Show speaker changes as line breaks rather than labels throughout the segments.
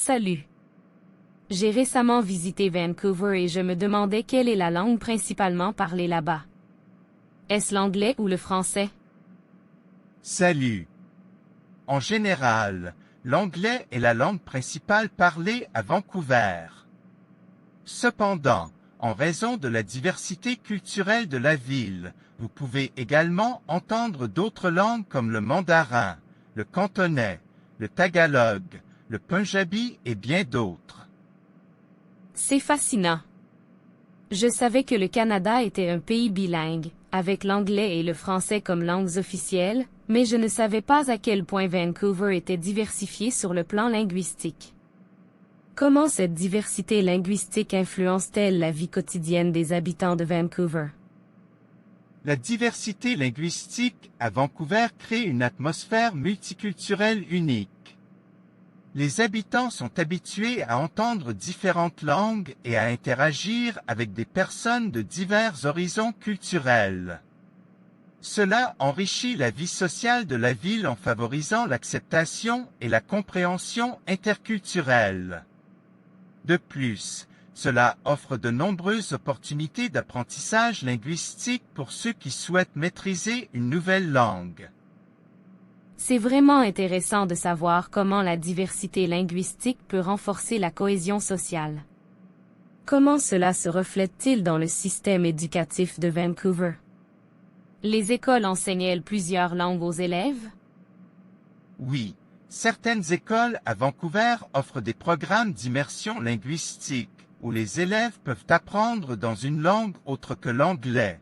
Salut. J'ai récemment visité Vancouver et je me demandais quelle est la langue principalement parlée là-bas. Est-ce l'anglais ou le français?
Salut. En général, l'anglais est la langue principale parlée à Vancouver. Cependant, en raison de la diversité culturelle de la ville, vous pouvez également entendre d'autres langues comme le mandarin, le cantonais, le tagalog, le punjabi et bien d'autres.
C'est fascinant. Je savais que le Canada était un pays bilingue, avec l'anglais et le français comme langues officielles, mais je ne savais pas à quel point Vancouver était diversifié sur le plan linguistique. Comment cette diversité linguistique influence-t-elle la vie quotidienne des habitants de Vancouver?
La diversité linguistique à Vancouver crée une atmosphère multiculturelle unique. Les habitants sont habitués à entendre différentes langues et à interagir avec des personnes de divers horizons culturels. Cela enrichit la vie sociale de la ville en favorisant l'acceptation et la compréhension interculturelle. De plus, cela offre de nombreuses opportunités d'apprentissage linguistique pour ceux qui souhaitent maîtriser une nouvelle langue.
C'est vraiment intéressant de savoir comment la diversité linguistique peut renforcer la cohésion sociale. Comment cela se reflète-t-il dans le système éducatif de Vancouver? Les écoles enseignent-elles plusieurs langues aux élèves?
Oui, certaines écoles à Vancouver offrent des programmes d'immersion linguistique, où les élèves peuvent apprendre dans une langue autre que l'anglais.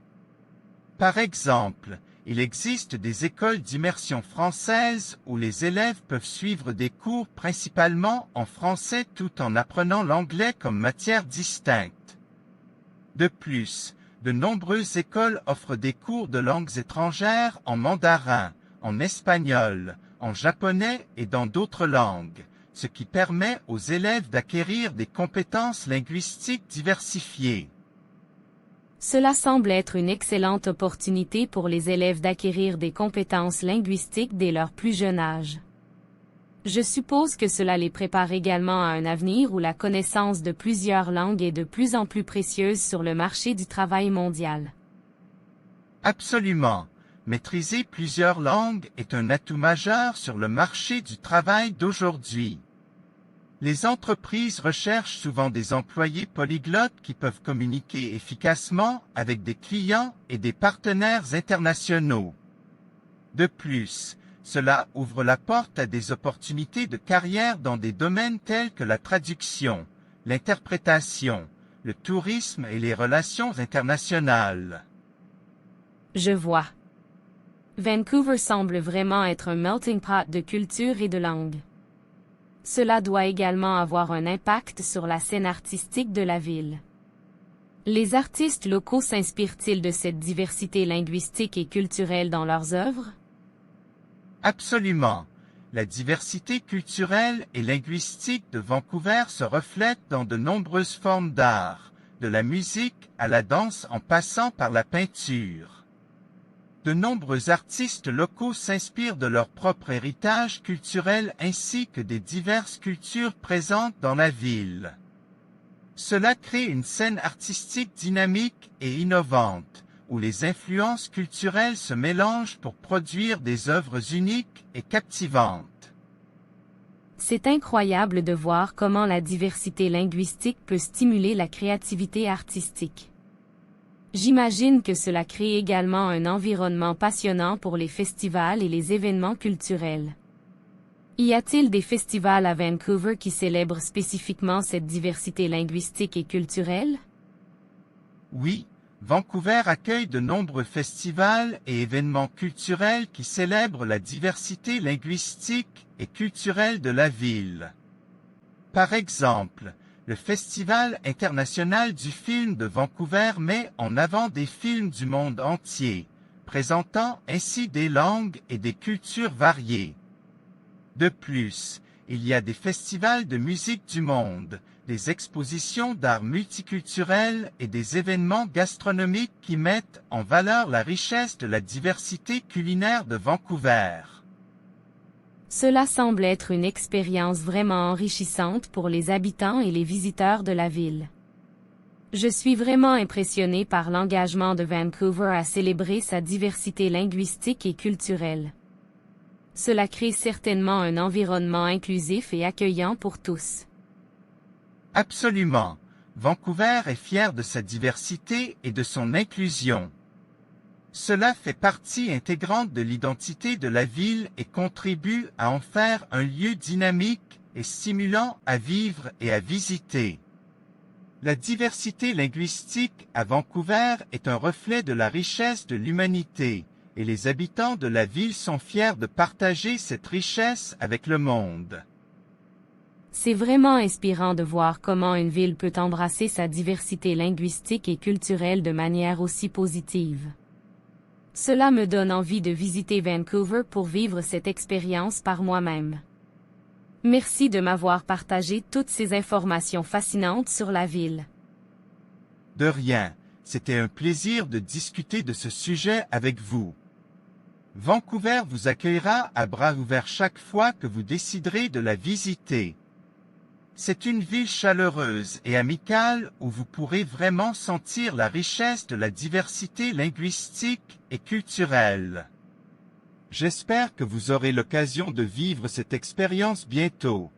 Par exemple, il existe des écoles d'immersion française où les élèves peuvent suivre des cours principalement en français tout en apprenant l'anglais comme matière distincte. De plus, de nombreuses écoles offrent des cours de langues étrangères en mandarin, en espagnol, en japonais et dans d'autres langues, ce qui permet aux élèves d'acquérir des compétences linguistiques diversifiées.
Cela semble être une excellente opportunité pour les élèves d'acquérir des compétences linguistiques dès leur plus jeune âge. Je suppose que cela les prépare également à un avenir où la connaissance de plusieurs langues est de plus en plus précieuse sur le marché du travail mondial.
Absolument. Maîtriser plusieurs langues est un atout majeur sur le marché du travail d'aujourd'hui. Les entreprises recherchent souvent des employés polyglottes qui peuvent communiquer efficacement avec des clients et des partenaires internationaux. De plus, cela ouvre la porte à des opportunités de carrière dans des domaines tels que la traduction, l'interprétation, le tourisme et les relations internationales.
Je vois. Vancouver semble vraiment être un melting pot de culture et de langues. Cela doit également avoir un impact sur la scène artistique de la ville. Les artistes locaux s'inspirent-ils de cette diversité linguistique et culturelle dans leurs œuvres?
Absolument. La diversité culturelle et linguistique de Vancouver se reflète dans de nombreuses formes d'art, de la musique à la danse en passant par la peinture. De nombreux artistes locaux s'inspirent de leur propre héritage culturel ainsi que des diverses cultures présentes dans la ville. Cela crée une scène artistique dynamique et innovante, où les influences culturelles se mélangent pour produire des œuvres uniques et captivantes.
C'est incroyable de voir comment la diversité linguistique peut stimuler la créativité artistique. J'imagine que cela crée également un environnement passionnant pour les festivals et les événements culturels. Y a-t-il des festivals à Vancouver qui célèbrent spécifiquement cette diversité linguistique et culturelle?
Oui, Vancouver accueille de nombreux festivals et événements culturels qui célèbrent la diversité linguistique et culturelle de la ville. Par exemple, le Festival international du film de Vancouver met en avant des films du monde entier, présentant ainsi des langues et des cultures variées. De plus, il y a des festivals de musique du monde, des expositions d'art multiculturel et des événements gastronomiques qui mettent en valeur la richesse de la diversité culinaire de Vancouver.
Cela semble être une expérience vraiment enrichissante pour les habitants et les visiteurs de la ville. Je suis vraiment impressionné par l'engagement de Vancouver à célébrer sa diversité linguistique et culturelle. Cela crée certainement un environnement inclusif et accueillant pour tous.
Absolument. Vancouver est fier de sa diversité et de son inclusion. Cela fait partie intégrante de l'identité de la ville et contribue à en faire un lieu dynamique et stimulant à vivre et à visiter. La diversité linguistique à Vancouver est un reflet de la richesse de l'humanité, et les habitants de la ville sont fiers de partager cette richesse avec le monde.
C'est vraiment inspirant de voir comment une ville peut embrasser sa diversité linguistique et culturelle de manière aussi positive. Cela me donne envie de visiter Vancouver pour vivre cette expérience par moi-même. Merci de m'avoir partagé toutes ces informations fascinantes sur la ville.
De rien, c'était un plaisir de discuter de ce sujet avec vous. Vancouver vous accueillera à bras ouverts chaque fois que vous déciderez de la visiter. C'est une ville chaleureuse et amicale où vous pourrez vraiment sentir la richesse de la diversité linguistique et culturelle. J'espère que vous aurez l'occasion de vivre cette expérience bientôt.